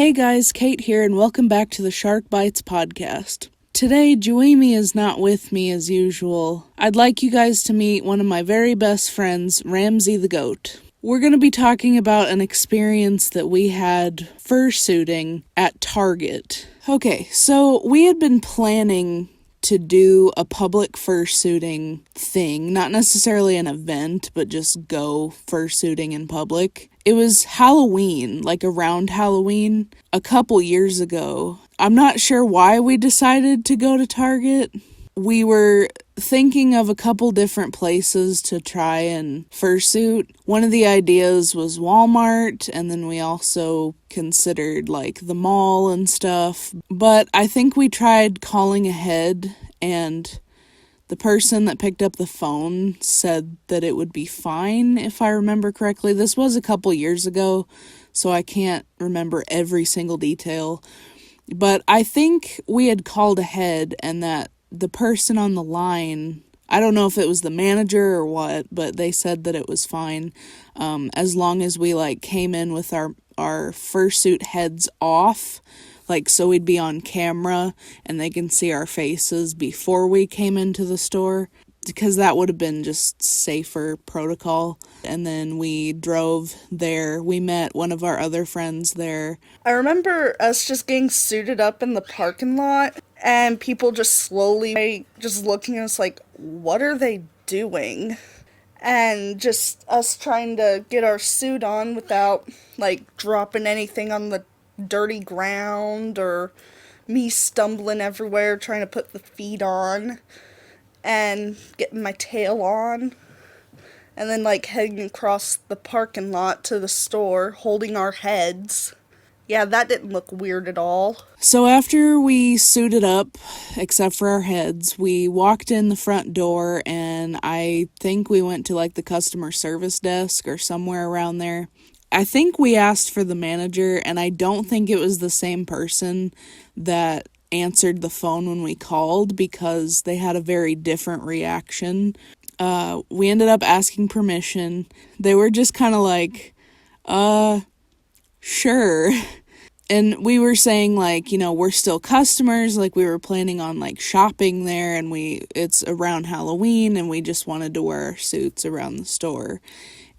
Hey guys, Kate here, and welcome back to the Shark Bites podcast. Today, Juimy is not with me as usual. I'd like you guys to meet one of my very best friends, Ramsey the Goat. We're going to be talking about an experience that we had fursuiting at Target. Okay, so we had been planning to do a public fursuiting thing, not necessarily an event, but just go fursuiting in public. It was Halloween, like around Halloween, a couple years ago. I'm not sure why we decided to go to Target. We were thinking of a couple different places to try and fursuit. One of the ideas was Walmart, and then we also considered like the mall and stuff. But I think we tried calling ahead, and the person that picked up the phone said that it would be fine, if I remember correctly. This was a couple years ago, so I can't remember every single detail. But I think we had called ahead, and that the person on the line, I don't know if it was the manager or what, but they said that it was fine, as long as we like came in with our fursuit heads off, like so we'd be on camera and they can see our faces before we came into the store, because that would have been just safer protocol. And then we drove there. We met one of our other friends there. I remember us just getting suited up in the parking lot and people just slowly just looking at us like, what are they doing? And just us trying to get our suit on without like dropping anything on the dirty ground, or me stumbling everywhere trying to put the feet on and getting my tail on, and then like heading across the parking lot to the store holding our heads. Yeah, that didn't look weird at all. So after we suited up, except for our heads, we walked in the front door, and I think we went to like the customer service desk or somewhere around there. I think we asked for the manager, and I don't think it was the same person that answered the phone when we called, because they had a very different reaction. We ended up asking permission. They were just kind of like, sure. And we were saying like, we're still customers, like we were planning on like shopping there, and it's around Halloween and we just wanted to wear our suits around the store.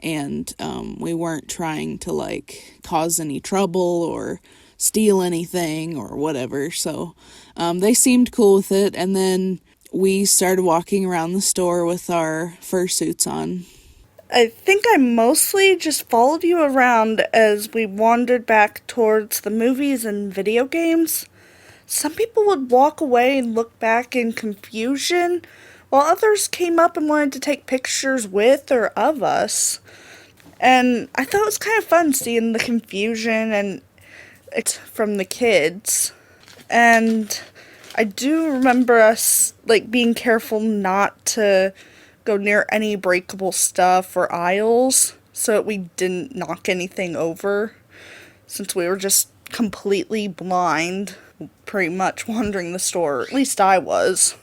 And we weren't trying to like cause any trouble or steal anything or whatever. So they seemed cool with it. And then we started walking around the store with our fursuits on. I think I mostly just followed you around as we wandered back towards the movies and video games. Some people would walk away and look back in confusion, while others came up and wanted to take pictures with or of us. And I thought it was kind of fun seeing the confusion and it's from the kids. And I do remember us like being careful not to go near any breakable stuff or aisles so that we didn't knock anything over, since we were just completely blind, pretty much wandering the store. At least I was.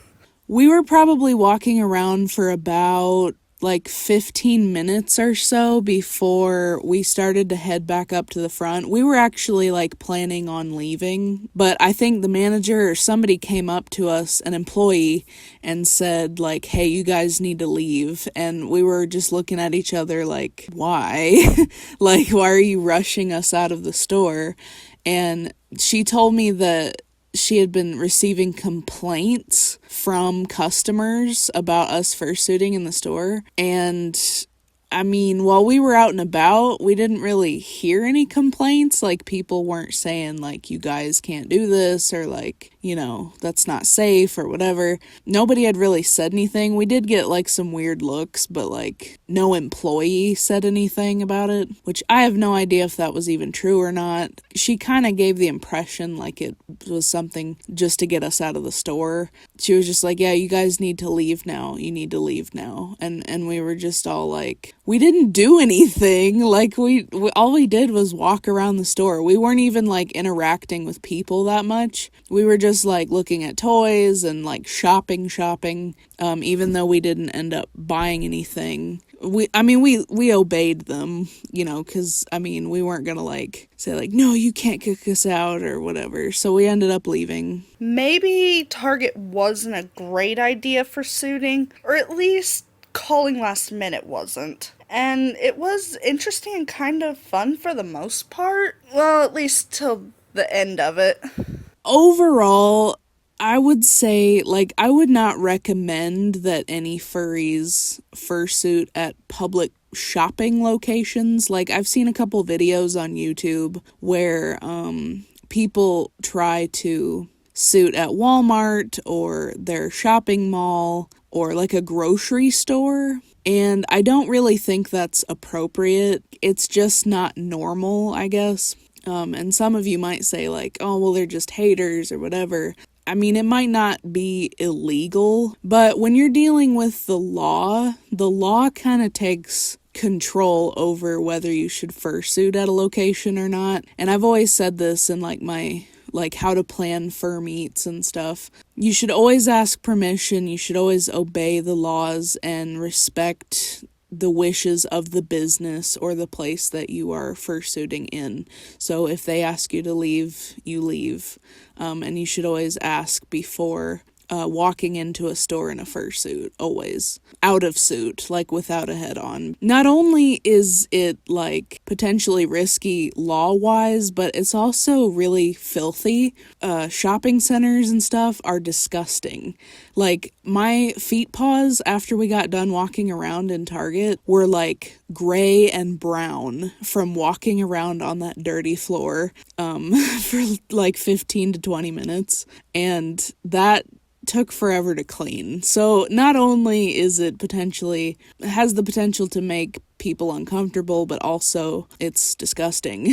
We were probably walking around for about like 15 minutes or so before we started to head back up to the front. We were actually like planning on leaving, but I think the manager or somebody came up to us, an employee, and said like, hey, you guys need to leave. And we were just looking at each other like, why? Like, why are you rushing us out of the store? And she told me that she had been receiving complaints from customers about us fursuiting in the store. And I mean, while we were out and about, we didn't really hear any complaints. Like, people weren't saying like, you guys can't do this, or like, that's not safe or whatever. Nobody had really said anything. We did get like some weird looks, but like no employee said anything about it, which I have no idea if that was even true or not. She kind of gave the impression like it was something just to get us out of the store. She was just like, yeah, you guys need to leave now. You need to leave now. And we were just all like, we didn't do anything. Like we all we did was walk around the store. We weren't even like interacting with people that much. We were just like looking at toys and like shopping, even though we didn't end up buying anything. we obeyed them, because, we weren't gonna, say, no, you can't kick us out or whatever. So we ended up leaving. Maybe Target wasn't a great idea for suiting, or at least calling last minute wasn't. And it was interesting and kind of fun for the most part. Well, at least till the end of it. Overall, I would say, I would not recommend that any furries fursuit at public shopping locations. I've seen a couple videos on YouTube where people try to suit at Walmart or their shopping mall or a grocery store. And I don't really think that's appropriate. It's just not normal, I guess. And some of you might say oh, well, they're just haters or whatever. It might not be illegal, but when you're dealing with the law kind of takes control over whether you should fursuit at a location or not. And I've always said this in my how to plan fur meets and stuff. You should always ask permission. You should always obey the laws and respect the wishes of the business or the place that you are fursuiting in. So if they ask you to leave, you leave. And you should always ask before walking into a store in a fursuit, always. Out of suit, without a head on. Not only is it, potentially risky law-wise, but it's also really filthy. Shopping centers and stuff are disgusting. My feet paws after we got done walking around in Target were, gray and brown from walking around on that dirty floor, for, 15 to 20 minutes. And that took forever to clean. So not only is it has the potential to make people uncomfortable, but also it's disgusting.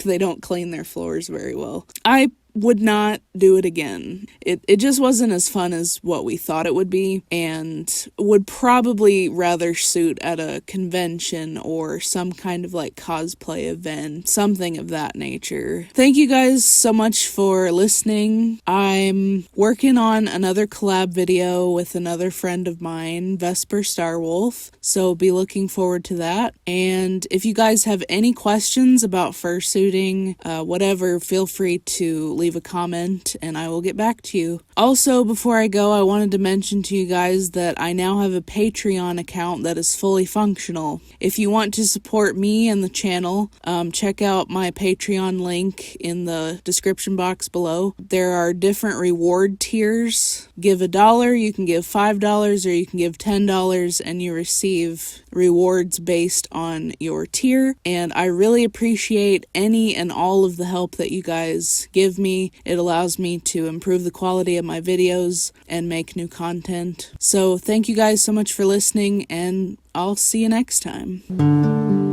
They don't clean their floors very well. I would not do it again. It just wasn't as fun as what we thought it would be, and would probably rather suit at a convention or some kind of cosplay event, something of that nature. Thank you guys so much for listening. I'm working on another collab video with another friend of mine, Vesper Starwolf, so be looking forward to that. And if you guys have any questions about fursuiting, whatever, feel free to leave a comment and I will get back to you. Also, before I go, I wanted to mention to you guys that I now have a Patreon account that is fully functional. If you want to support me and the channel, check out my Patreon link in the description box below. There are different reward tiers. Give $1, you can give $5, or you can give $10, and you receive rewards based on your tier. And I really appreciate any and all of the help that you guys give me. It allows me to improve the quality of my videos and make new content. So thank you guys so much for listening, and I'll see you next time.